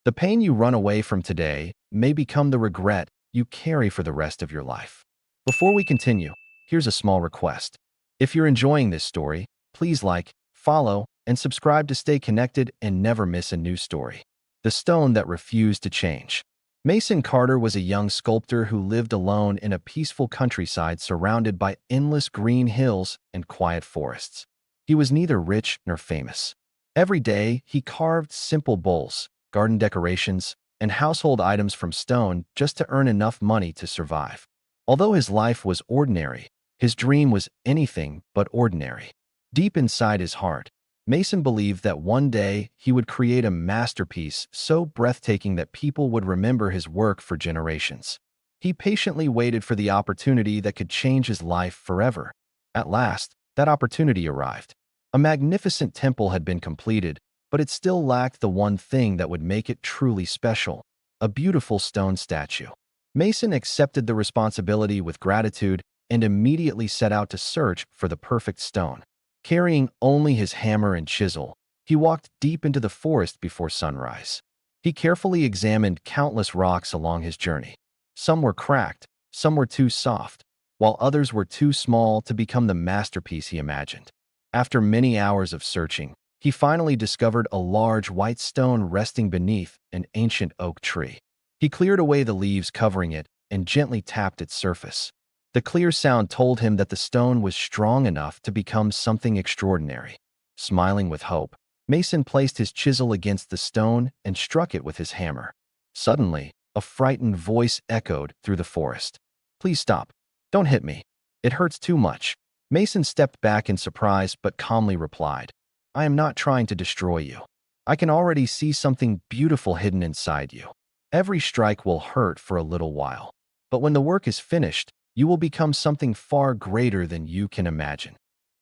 The pain you run away from today may become the regret you carry for the rest of your life. Before we continue, here's a small request. If you're enjoying this story, please like, follow, and subscribe to stay connected and never miss a new story. The Stone That Refused to Change. Mason Carter was a young sculptor who lived alone in a peaceful countryside surrounded by endless green hills and quiet forests. He was neither rich nor famous. Every day, he carved simple bowls, garden decorations, and household items from stone just to earn enough money to survive. Although his life was ordinary, his dream was anything but ordinary. Deep inside his heart, Mason believed that one day he would create a masterpiece so breathtaking that people would remember his work for generations. He patiently waited for the opportunity that could change his life forever. At last, that opportunity arrived. A magnificent temple had been completed, but it still lacked the one thing that would make it truly special: a beautiful stone statue. Mason accepted the responsibility with gratitude and immediately set out to search for the perfect stone. Carrying only his hammer and chisel, he walked deep into the forest before sunrise. He carefully examined countless rocks along his journey. Some were cracked, some were too soft, while others were too small to become the masterpiece he imagined. After many hours of searching, he finally discovered a large white stone resting beneath an ancient oak tree. He cleared away the leaves covering it and gently tapped its surface. The clear sound told him that the stone was strong enough to become something extraordinary. Smiling with hope, Mason placed his chisel against the stone and struck it with his hammer. Suddenly, a frightened voice echoed through the forest. "Please stop. Don't hit me. It hurts too much." Mason stepped back in surprise but calmly replied, "I am not trying to destroy you. I can already see something beautiful hidden inside you. Every strike will hurt for a little while, but when the work is finished, you will become something far greater than you can imagine."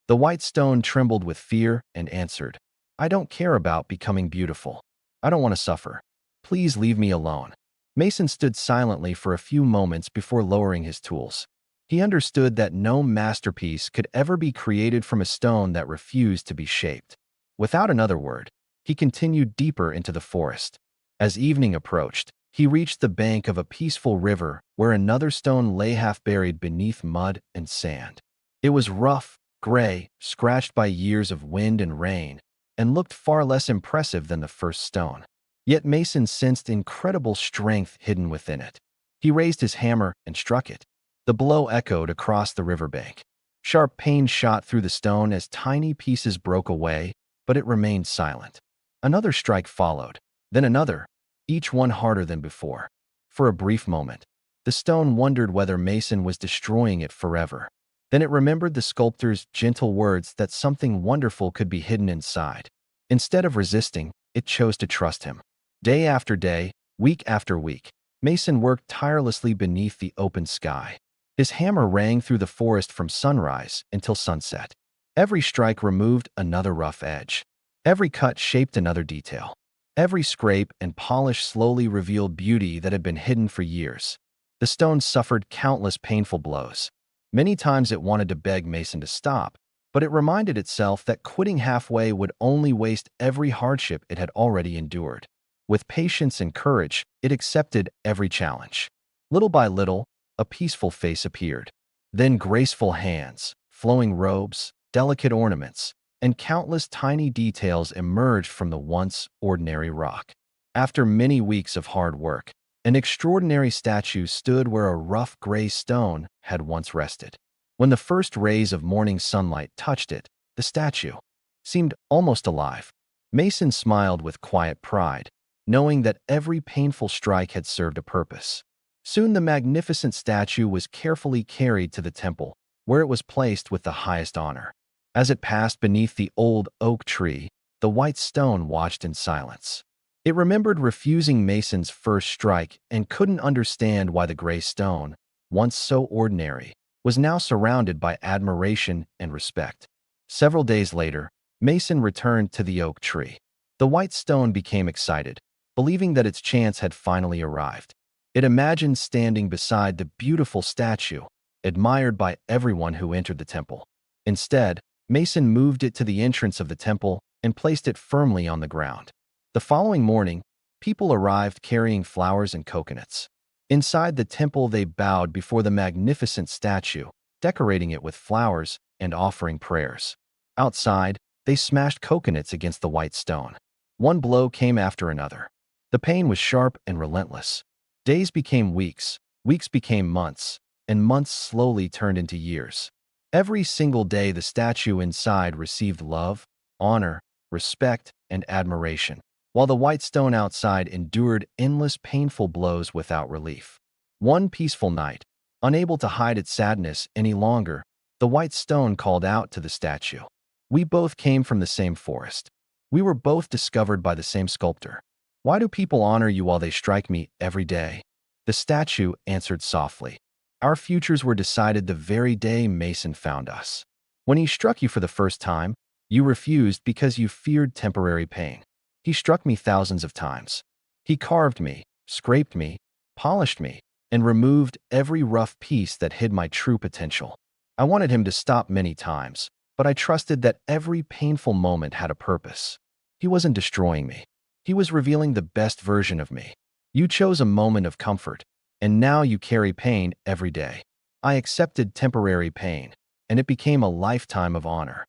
The white stone trembled with fear and answered, "I don't care about becoming beautiful. I don't want to suffer. Please leave me alone." Mason stood silently for a few moments before lowering his tools. He understood that no masterpiece could ever be created from a stone that refused to be shaped. Without another word, he continued deeper into the forest. As evening approached, he reached the bank of a peaceful river where another stone lay half buried beneath mud and sand. It was rough, gray, scratched by years of wind and rain, and looked far less impressive than the first stone. Yet Mason sensed incredible strength hidden within it. He raised his hammer and struck it. The blow echoed across the riverbank. Sharp pain shot through the stone as tiny pieces broke away, but it remained silent. Another strike followed, then another, each one harder than before. For a brief moment, the stone wondered whether Mason was destroying it forever. Then it remembered the sculptor's gentle words that something wonderful could be hidden inside. Instead of resisting, it chose to trust him. Day after day, week after week, Mason worked tirelessly beneath the open sky. His hammer rang through the forest from sunrise until sunset. Every strike removed another rough edge. Every cut shaped another detail. Every scrape and polish slowly revealed beauty that had been hidden for years. The stone suffered countless painful blows. Many times it wanted to beg Mason to stop, but it reminded itself that quitting halfway would only waste every hardship it had already endured. With patience and courage, it accepted every challenge. Little by little, a peaceful face appeared. Then graceful hands, flowing robes, delicate ornaments, and countless tiny details emerged from the once ordinary rock. After many weeks of hard work, an extraordinary statue stood where a rough gray stone had once rested. When the first rays of morning sunlight touched it, the statue seemed almost alive. Mason smiled with quiet pride, knowing that every painful strike had served a purpose. Soon the magnificent statue was carefully carried to the temple, where it was placed with the highest honor. As it passed beneath the old oak tree, the white stone watched in silence. It remembered refusing Mason's first strike and couldn't understand why the gray stone, once so ordinary, was now surrounded by admiration and respect. Several days later, Mason returned to the oak tree. The white stone became excited, believing that its chance had finally arrived. It imagined standing beside the beautiful statue, admired by everyone who entered the temple. Instead, Mason moved it to the entrance of the temple and placed it firmly on the ground. The following morning, People arrived carrying flowers and coconuts. Inside the temple, they bowed before the magnificent statue, decorating it with flowers and offering prayers. Outside, they smashed coconuts against the white stone. One blow came after another. The pain was sharp and relentless. Days became weeks, weeks became months, and months slowly turned into years. Every single day, the statue inside received love, honor, respect, and admiration, while the white stone outside endured endless painful blows without relief. One peaceful night, unable to hide its sadness any longer, the white stone called out to the statue. "We both came from the same forest. We were both discovered by the same sculptor. Why do people honor you while they strike me every day?" The statue answered softly. "Our futures were decided the very day Mason found us. When he struck you for the first time, you refused because you feared temporary pain. He struck me thousands of times. He carved me, scraped me, polished me, and removed every rough piece that hid my true potential. I wanted him to stop many times, but I trusted that every painful moment had a purpose. He wasn't destroying me. He was revealing the best version of me. You chose a moment of comfort, and now you carry pain every day. I accepted temporary pain, and it became a lifetime of honor."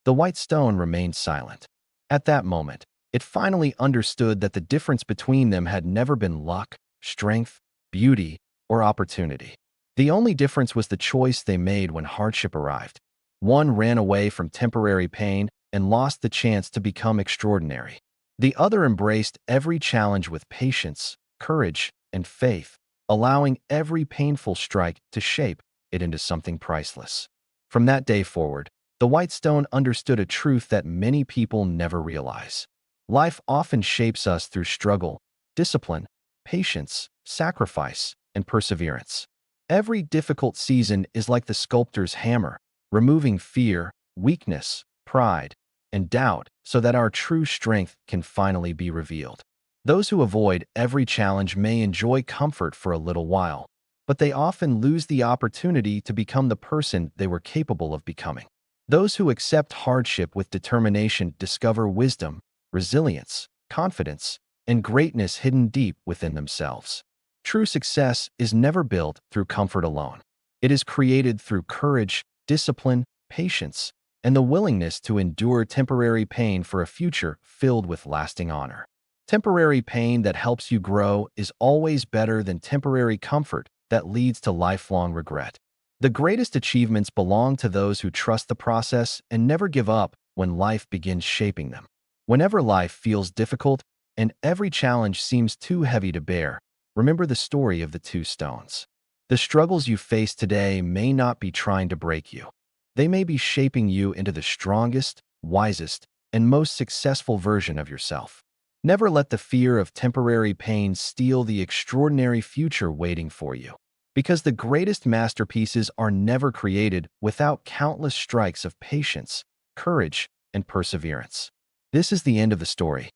The white stone remained silent. At that moment, it finally understood that the difference between them had never been luck, strength, beauty, or opportunity. The only difference was the choice they made when hardship arrived. One ran away from temporary pain and lost the chance to become extraordinary. The other embraced every challenge with patience, courage, and faith, allowing every painful strike to shape it into something priceless. From that day forward, the white stone understood a truth that many people never realize. Life often shapes us through struggle, discipline, patience, sacrifice, and perseverance. Every difficult season is like the sculptor's hammer, removing fear, weakness, pride, and doubt so that our true strength can finally be revealed. Those who avoid every challenge may enjoy comfort for a little while, but they often lose the opportunity to become the person they were capable of becoming. Those who accept hardship with determination discover wisdom, resilience, confidence, and greatness hidden deep within themselves. True success is never built through comfort alone. It is created through courage, discipline, patience, and the willingness to endure temporary pain for a future filled with lasting honor. Temporary pain that helps you grow is always better than temporary comfort that leads to lifelong regret. The greatest achievements belong to those who trust the process and never give up when life begins shaping them. Whenever life feels difficult and every challenge seems too heavy to bear, remember the story of the two stones. The struggles you face today may not be trying to break you. They may be shaping you into the strongest, wisest, and most successful version of yourself. Never let the fear of temporary pain steal the extraordinary future waiting for you, because the greatest masterpieces are never created without countless strikes of patience, courage, and perseverance. This is the end of the story.